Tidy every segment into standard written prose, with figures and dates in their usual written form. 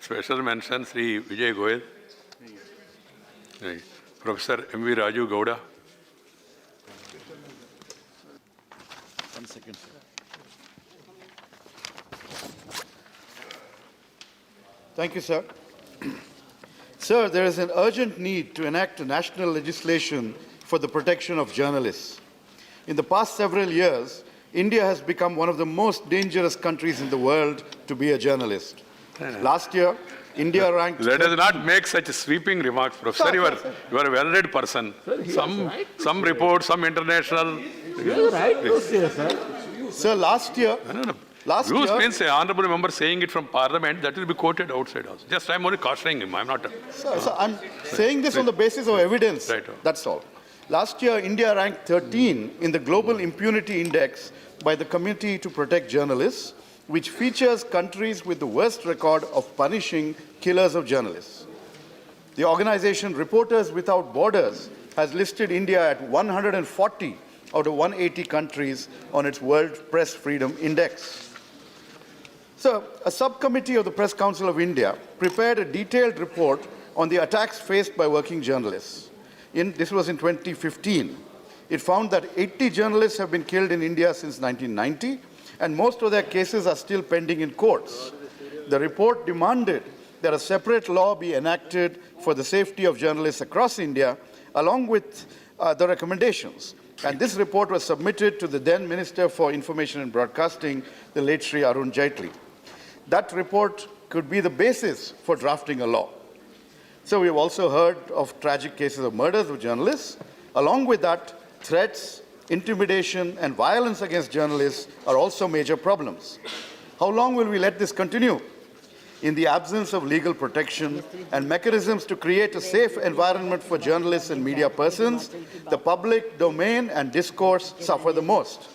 Special mention Sri Vijay Goyal, Professor M.V. Raju Gowda. 1 second, sir. Thank you, sir. Sir, there is an urgent need to enact a national legislation for the protection of journalists. In the past several years, India has become one of the most dangerous countries in the world to be a journalist. Last year, India ranked... Let us not make such sweeping remarks, Professor. You are a well-read person. Some report, some international... You are right to say, sir. Sir, last year... No. Last Views year... means an honorable member saying it from Parliament, that will be quoted outside also. Just I am only cautioning him. I am not... Sir, I'm saying this on the basis of evidence. Right. That's all. Last year, India ranked 13 in the Global Impunity Index by the Committee to Protect Journalists, which features countries with the worst record of punishing killers of journalists. The organization Reporters Without Borders has listed India at 140 out of 180 countries on its World Press Freedom Index. So, a subcommittee of the Press Council of India prepared a detailed report on the attacks faced by working journalists. This was in 2015. It found that 80 journalists have been killed in India since 1990, and most of their cases are still pending in courts. The report demanded that a separate law be enacted for the safety of journalists across India, along with the recommendations. And this report was submitted to the then Minister for Information and Broadcasting, the late Sri Arun Jaitley. That report could be the basis for drafting a law. So we've also heard of tragic cases of murders of journalists. Along with that, threats, intimidation, and violence against journalists are also major problems. How long will we let this continue? In the absence of legal protection and mechanisms to create a safe environment for journalists and media persons, the public domain and discourse suffer the most.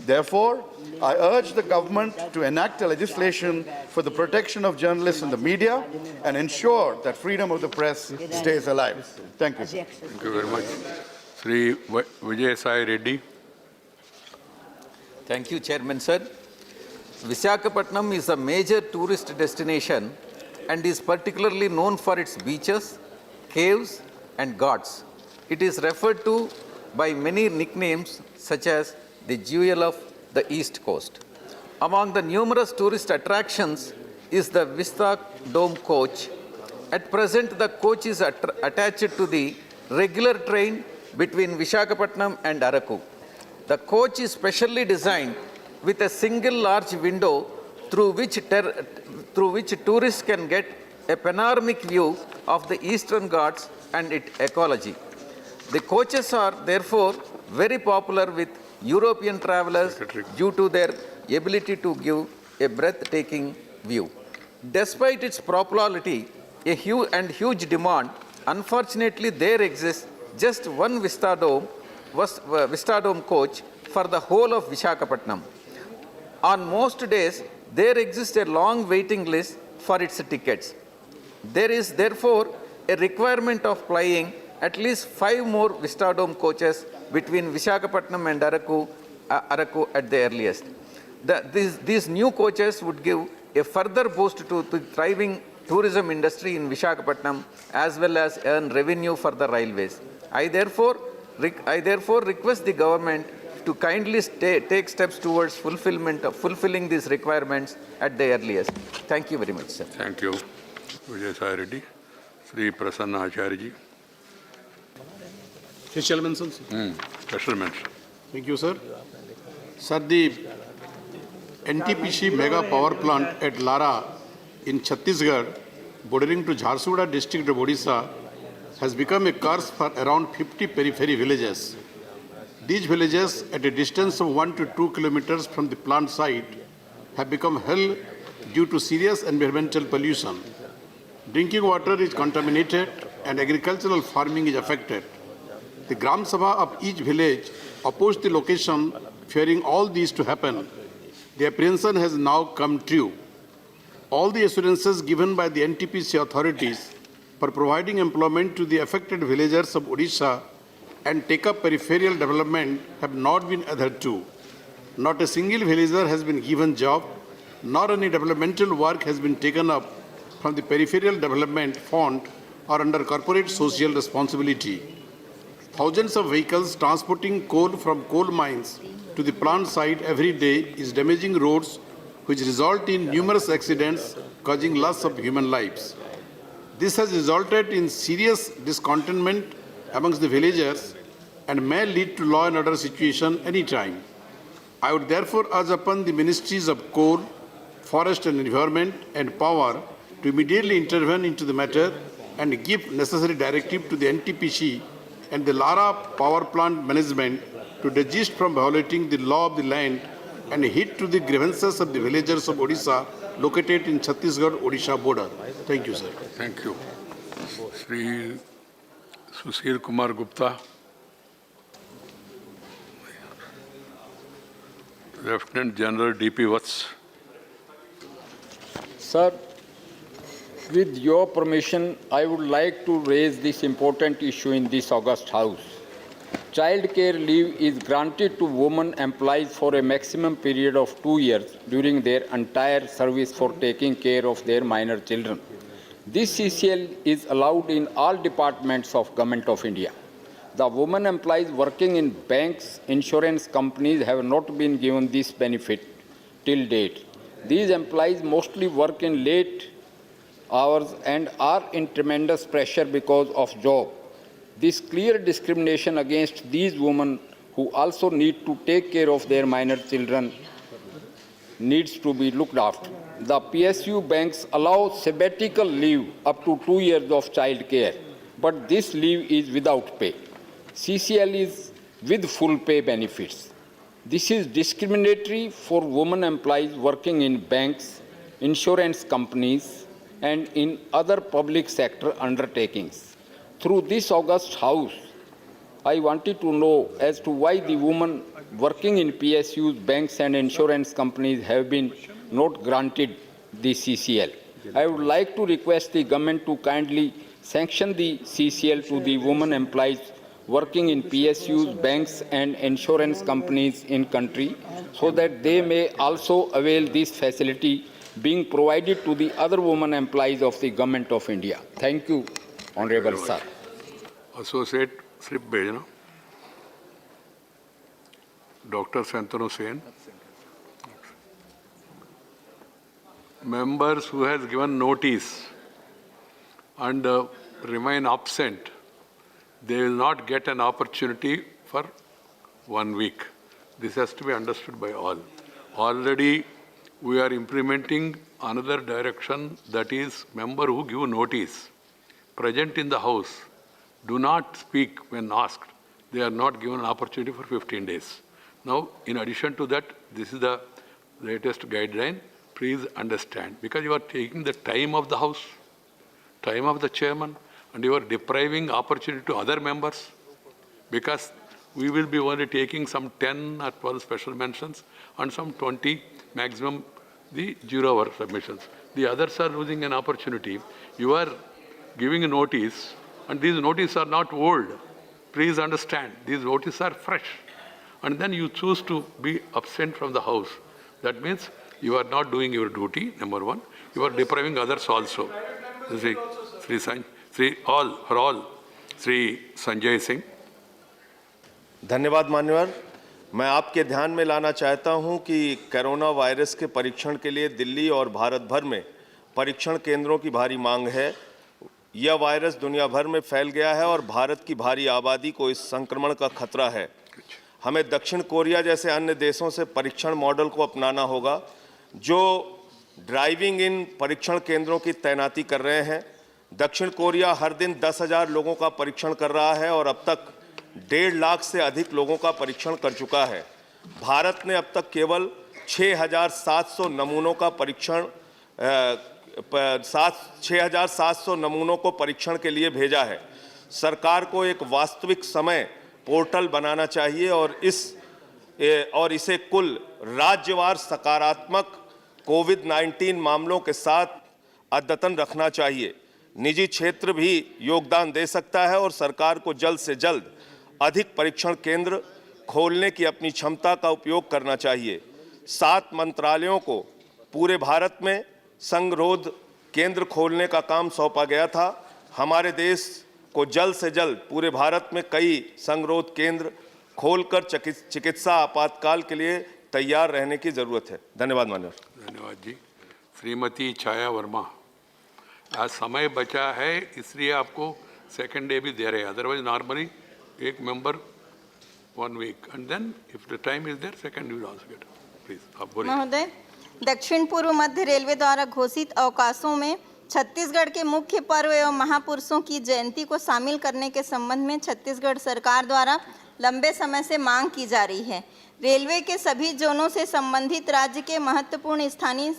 Therefore, I urge the government to enact a legislation for the protection of journalists and the media and ensure that freedom of the press stays alive. Thank you, sir. Thank you very much. Sri Vijay Sai Reddy. Thank you, Chairman, sir. Visakhapatnam is a major tourist destination and is particularly known for its beaches, caves, and ghats. It is referred to by many nicknames such as the jewel of the East Coast. Among the numerous tourist attractions is the Vista Dome coach. At present, the coach is attached to the regular train between Visakhapatnam and Araku. The coach is specially designed with a single large window through which tourists can get a panoramic view of the Eastern Ghats and its ecology. The coaches are therefore very popular with European travelers due to their ability to give a breathtaking view. Despite its popularity and huge demand, unfortunately there exists just one Vista Dome coach for the whole of Visakhapatnam. On most days, there exists a long waiting list for its tickets. There is therefore a requirement of flying at least 5 more Vista Dome coaches between Visakhapatnam and Araku at the earliest. These new coaches would give a further boost to the thriving tourism industry in Visakhapatnam as well as earn revenue for the railways. I therefore request the government to kindly take steps towards fulfilling these requirements at the earliest. Thank you very much, sir. Thank you. Vijay Sai Reddy. Sri Prasanna Acharya. Special mention, sir. Special mention. Thank you, sir. Sir, the NTPC mega power plant at Lara in Chhattisgarh, bordering to Jharsuguda district of Odisha, has become a curse for around 50 periphery villages. These villages, at a distance of 1 to 2 kilometers from the plant site, have become hell due to serious environmental pollution. Drinking water is contaminated and agricultural farming is affected. The Gram Sabha of each village opposed the location, fearing all these to happen. The apprehension has now come true. All the assurances given by the NTPC authorities for providing employment to the affected villagers of Odisha and take up peripheral development have not been adhered to. Not a single villager has been given job, nor any developmental work has been taken up from the Peripheral Development Fund or under corporate social responsibility. Thousands of vehicles transporting coal from coal mines to the plant site every day is damaging roads, which result in numerous accidents causing loss of human lives. This has resulted in serious discontentment amongst the villagers and may lead to law and order situation anytime. I would therefore urge upon the Ministries of Coal, Forest and Environment and Power to immediately intervene into the matter and give necessary directive to the NTPC and the Lara power plant management to desist from violating the law of the land and heed to the grievances of the villagers of Odisha located in Chhattisgarh-Odisha border. Thank you, sir. Thank you. Sri Sushil Kumar Gupta. Lieutenant General D.P. Vats. Sir, with your permission, I would like to raise this important issue in this August House. Child care leave is granted to women employees for a maximum period of 2 years during their entire service for taking care of their minor children. This CCL is allowed in all departments of Government of India. The women employees working in banks, insurance companies have not been given this benefit till date. These employees mostly work in late hours and are in tremendous pressure because of job. This clear discrimination against these women who also need to take care of their minor children needs to be looked after. The PSU banks allow sabbatical leave up to 2 years of child care, but this leave is without pay. CCL is with full pay benefits. This is discriminatory for women employees working in banks, insurance companies, and in other public sector undertakings. Through this August House, I wanted to know as to why the women working in PSUs, banks and insurance companies have been not granted the CCL. I would like to request the government to kindly sanction the CCL to the women employees working in PSUs, banks and insurance companies in country so that they may also avail this facility being provided to the other women employees of the Government of India. Thank you, Honorable Sir. Associate slip भेजना. Dr. Santanu Sen. Members who has given notice and remain absent, they will not get an opportunity for 1 week. This has to be understood by all. Already we are implementing another direction, that is member who give notice, present in the house, do not speak when asked. They are not given an opportunity for 15 days. Now, in addition to that, this is the latest guideline. Please understand, because you are taking the time of the house, time of the chairman, and you are depriving opportunity to other members, because we will be only taking some 10 or 12 special mentions and some 20 maximum the 0-hour submissions. The others are losing an opportunity. You are giving a notice, and these notices are not old. Please understand, these notices are fresh. And then you choose to be absent from the house. That means you are not doing your duty, number one. You are depriving others also. Sri Sanjay Singh. धन्यवाद मान्यवर. मैं आपके ध्यान में लाना चाहता हूं कि कोरोना वायरस के परीक्षण के लिए दिल्ली और भारत भर में परीक्षण केंद्रों की भारी मांग है. यह वायरस दुनिया भर में फैल गया है और भारत की भारी आबादी को इस संक्रमण का खतरा है. हमें दक्षिण कोरिया जैसे अन्य देशों से परीक्षण मॉडल को अपनाना होगा, जो ड्राइविंग इन परीक्षण केंद्रों की तैनाती कर रहे हैं. दक्षिण कोरिया हर दिन 10,000 लोगों का परीक्षण कर रहा है और अब तक 1.5 लाख से अधिक लोगों का परीक्षण कर चुका है. भारत ने अब तक केवल 6,700 नमूनों का परीक्षण 6,700 नमूनों को परीक्षण के लिए भेजा है. सरकार को एक वास्तविक समय पोर्टल बनाना चाहिए और इसे कुल राज्यवार सकारात्मक कोविड-19 मामलों के साथ अद्यतन रखना चाहिए. निजी क्षेत्र भी योगदान दे सकता है और सरकार को जल्द से जल्द अधिक परीक्षण केंद्र खोलने की अपनी क्षमता का उपयोग करना चाहिए. 7 मंत्रालयों को पूरे भारत में संगरोध केंद्र खोलने का काम सौंपा गया था। हमारे देश को जल्द से जल्द पूरे भारत में कई संगरोध केंद्र खोलकर चिकित्सा आपातकाल के लिए तैयार रहने की जरूरत है। धन्यवाद माननीय। धन्यवाद जी। श्रीमती छाया वर्मा, आज समय बचा है इसलिए आपको सेकंड डे भी दे रहे हैं, अदरवाइज नॉर्मली एक member 1 week and then if the time is there second will also get. Please आप बोलिए। महोदय, दक्षिण पूर्व मध्य रेलवे द्वारा घोषित अवकाशों में छत्तीसगढ़ के मुख्य पर्व एवं महापुरुषों की जयंती को शामिल करने के संबंध में छत्तीसगढ़ सरकार द्वारा लंबे समय से मांग की जा रही है। रेलवे के सभी जोनों से संबंधित राज्य के महत्वपूर्ण स्थानीय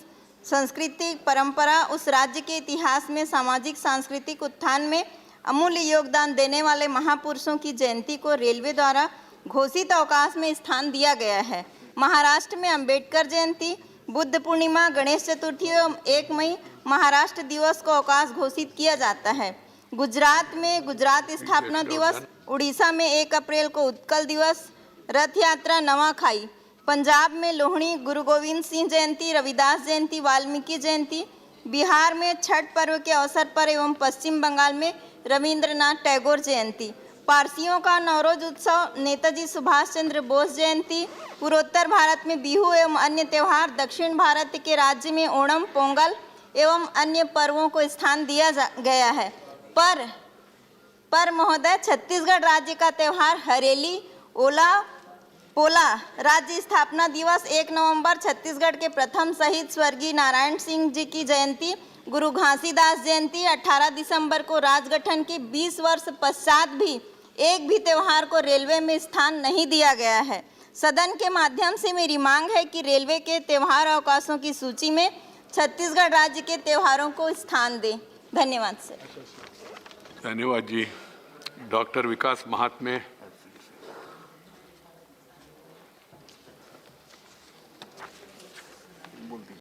सांस्कृतिक परंपरा, उस राज्य के इतिहास में सामाजिक सांस्कृतिक उत्थान में अमूल्य योगदान देने वाले महापुरुषों की जयंती को रेलवे द्वारा घोषित अवकाश में स्थान दिया गया है। महाराष्ट्र में अंबेडकर जयंती, बुद्ध पूर्णिमा, गणेश चतुर्थी एवं 1 मई महाराष्ट्र दिवस को अवकाश घोषित किया जाता है। गुजरात में गुजरात स्थापना दिवस, उड़ीसा में 1 अप्रैल को उत्कल दिवस, रथ यात्रा नवाखाई, पंजाब में लोहड़ी, गुरु गोविंद सिंह जयंती, रविदास जयंती, वाल्मीकि जयंती, बिहार में छठ पर्व के अवसर पर एवं पश्चिम बंगाल में रविंद्रनाथ टैगोर जयंती, पारसियों का नवरोज उत्सव, नेताजी सुभाष चंद्र बोस जयंती, पूर्वोत्तर भारत में बिहू एवं अन्य त्यौहार, दक्षिण भारत के राज्य में ओणम, पोंगल एवं अन्य पर्वों को स्थान दिया गया है। पर महोदय, छत्तीसगढ़ राज्य का त्यौहार हरेली, ओला पोला, राज्य स्थापना दिवस 1 नवंबर, छत्तीसगढ़ के प्रथम शहीद स्वर्गीय नारायण सिंह जी की जयंती, गुरु घासीदास जयंती, 18 दिसंबर को राजगठन के 20 वर्ष पश्चात भी एक भी त्यौहार को रेलवे में स्थान नहीं दिया गया है। सदन के माध्यम से मेरी मांग है कि रेलवे के त्यौहार अवकाशों की सूची में छत्तीसगढ़ राज्य के त्यौहारों को स्थान दें। धन्यवाद सर। धन्यवाद जी। डॉक्टर विकास महात्मे।